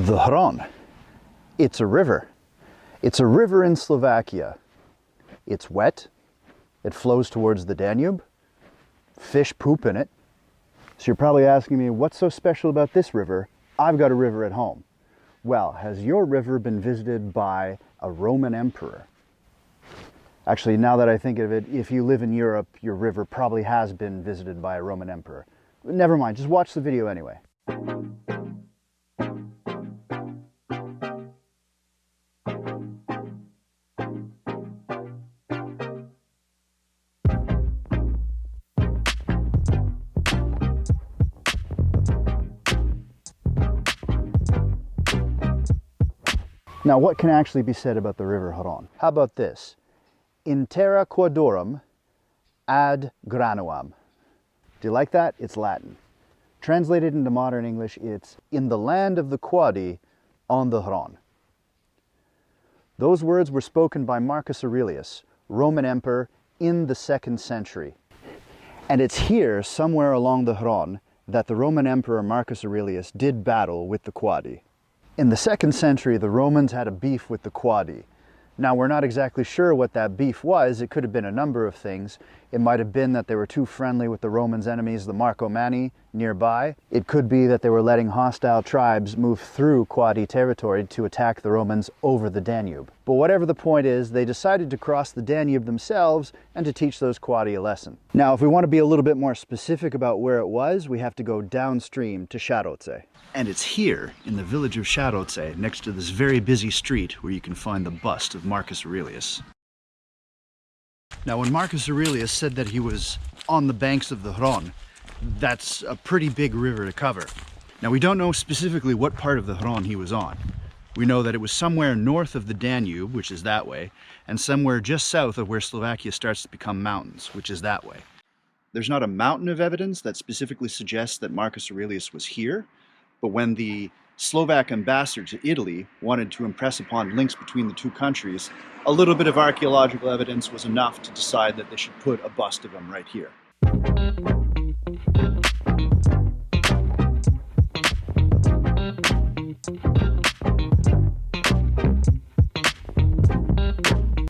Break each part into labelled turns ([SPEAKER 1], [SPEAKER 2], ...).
[SPEAKER 1] The Hron. It's a river. It's a river in Slovakia. It's wet. It flows towards the Danube. Fish poop in it. So you're probably asking me, what's so special about this river? I've got a river at home. Well, has your river been visited by a Roman emperor? Actually, now that I think of it, if you live in Europe, your river probably has been visited by a Roman emperor. Never mind, just watch the video anyway. Now, what can actually be said about the river Hron? How about this? In terra quadorum ad granuam. Do you like that? It's Latin. Translated into modern English, it's in the land of the Quadi on the Hron. Those words were spoken by Marcus Aurelius, Roman emperor in the 2nd century. And it's here, somewhere along the Hron, that the Roman emperor Marcus Aurelius did battle with the Quadi. In the 2nd century, the Romans had a beef with the Quadi. Now, we're not exactly sure what that beef was. It could have been a number of things. It might have been that they were too friendly with the Romans' enemies, the Marcomanni, nearby. It could be that they were letting hostile tribes move through Quadi territory to attack the Romans over the Danube. But whatever the point is, they decided to cross the Danube themselves and to teach those Quadi a lesson. Now, if we want to be a little bit more specific about where it was, we have to go downstream to Šarovce. And it's here, in the village of Šarovce, next to this very busy street, where you can find the bust of Marcus Aurelius. Now, when Marcus Aurelius said that he was on the banks of the Hron, that's a pretty big river to cover. Now, we don't know specifically what part of the Hron he was on. We know that it was somewhere north of the Danube, which is that way, and somewhere just south of where Slovakia starts to become mountains, which is that way. There's not a mountain of evidence that specifically suggests that Marcus Aurelius was here, but when the Slovak ambassador to Italy wanted to impress upon links between the two countries, a little bit of archaeological evidence was enough to decide that they should put a bust of him right here.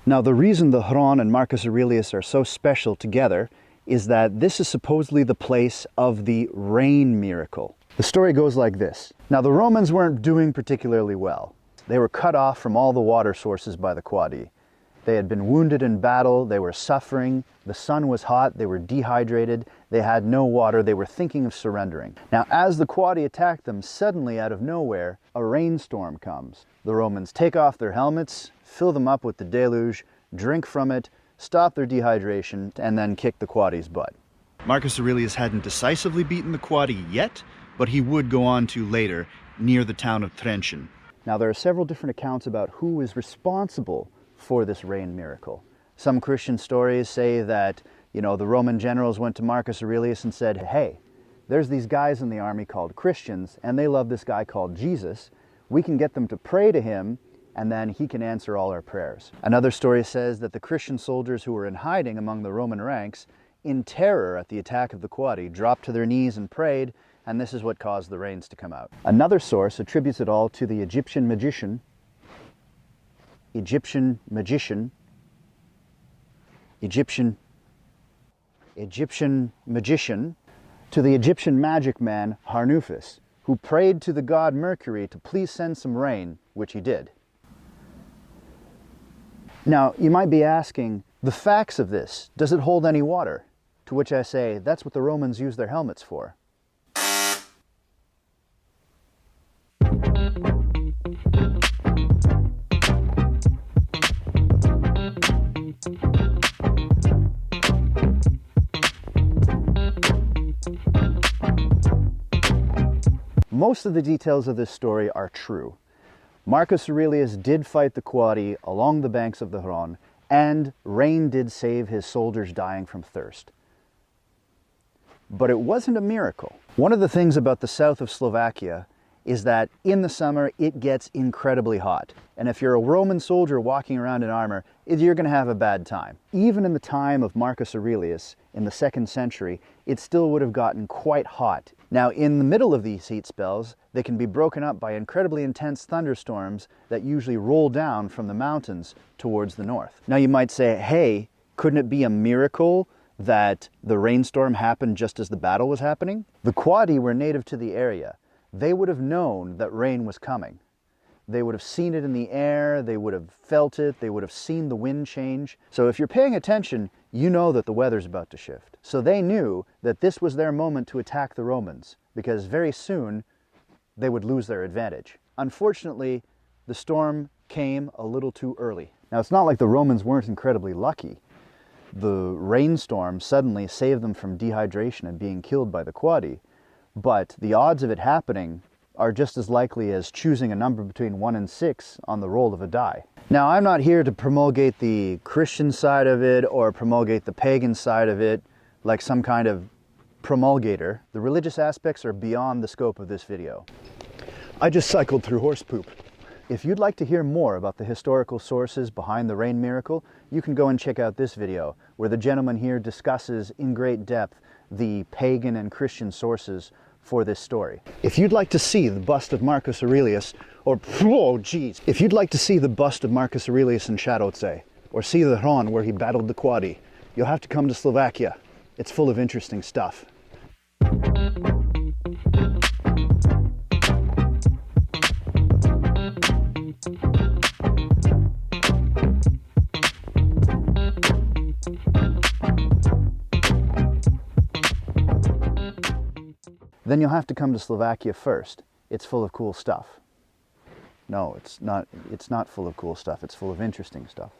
[SPEAKER 1] Now, the reason the Hron and Marcus Aurelius are so special together is that this is supposedly the place of the rain miracle. The story goes like this. Now, the Romans weren't doing particularly well. They were cut off from all the water sources by the Quadi. They had been wounded in battle, they were suffering, the sun was hot, they were dehydrated, they had no water, they were thinking of surrendering. Now, as the Quadi attacked them, suddenly out of nowhere, a rainstorm comes. The Romans take off their helmets, fill them up with the deluge, drink from it, stop their dehydration, and then kick the Quadi's butt. Marcus Aurelius hadn't decisively beaten the Quadi yet, but he would go on to later, near the town of Trenčín. Now, there are several different accounts about who is responsible for this rain miracle. Some Christian stories say that, the Roman generals went to Marcus Aurelius and said, hey, there's these guys in the army called Christians, and they love this guy called Jesus. We can get them to pray to him, and then he can answer all our prayers. Another story says that the Christian soldiers who were in hiding among the Roman ranks, in terror at the attack of the Quadi, dropped to their knees and prayed, and this is what caused the rains to come out. Another source attributes it all to the Egyptian magician, to the Egyptian magic man Harnufus, who prayed to the god Mercury to please send some rain, which he did. Now, you might be asking, the facts of this, does it hold any water? To which I say, that's what the Romans used their helmets for. Most of the details of this story are true. Marcus Aurelius did fight the Quadi along the banks of the Hron, and rain did save his soldiers dying from thirst. But it wasn't a miracle. One of the things about the south of Slovakia is that in the summer it gets incredibly hot. And if you're a Roman soldier walking around in armor, you're going to have a bad time. Even in the time of Marcus Aurelius, in the 2nd century, it still would have gotten quite hot. Now, in the middle of these heat spells, they can be broken up by incredibly intense thunderstorms that usually roll down from the mountains towards the north. Now, you might say, hey, couldn't it be a miracle that the rainstorm happened just as the battle was happening? The Quadi were native to the area. They would have known that rain was coming. They would have seen it in the air, they would have felt it, they would have seen the wind change. So if you're paying attention, you know that the weather's about to shift. So they knew that this was their moment to attack the Romans, because very soon they would lose their advantage. Unfortunately, the storm came a little too early. Now, it's not like the Romans weren't incredibly lucky. The rainstorm suddenly saved them from dehydration and being killed by the Quadi, but the odds of it happening are just as likely as choosing a number between 1 and 6 on the roll of a die. Now, I'm not here to promulgate the Christian side of it or promulgate the pagan side of it like some kind of promulgator. The religious aspects are beyond the scope of this video. I just cycled through horse poop. If you'd like to hear more about the historical sources behind the rain miracle, you can go and check out this video, where the gentleman here discusses in great depth the pagan and Christian sources for this story. If you'd like to see the bust of Marcus Aurelius, if you'd like to see the bust of Marcus Aurelius in Šarovce, or see the Hron where he battled the Quadi, you'll have to come to Slovakia. It's full of interesting stuff. Then you'll have to come to Slovakia first. It's full of cool stuff. No, it's not full of cool stuff. It's full of interesting stuff.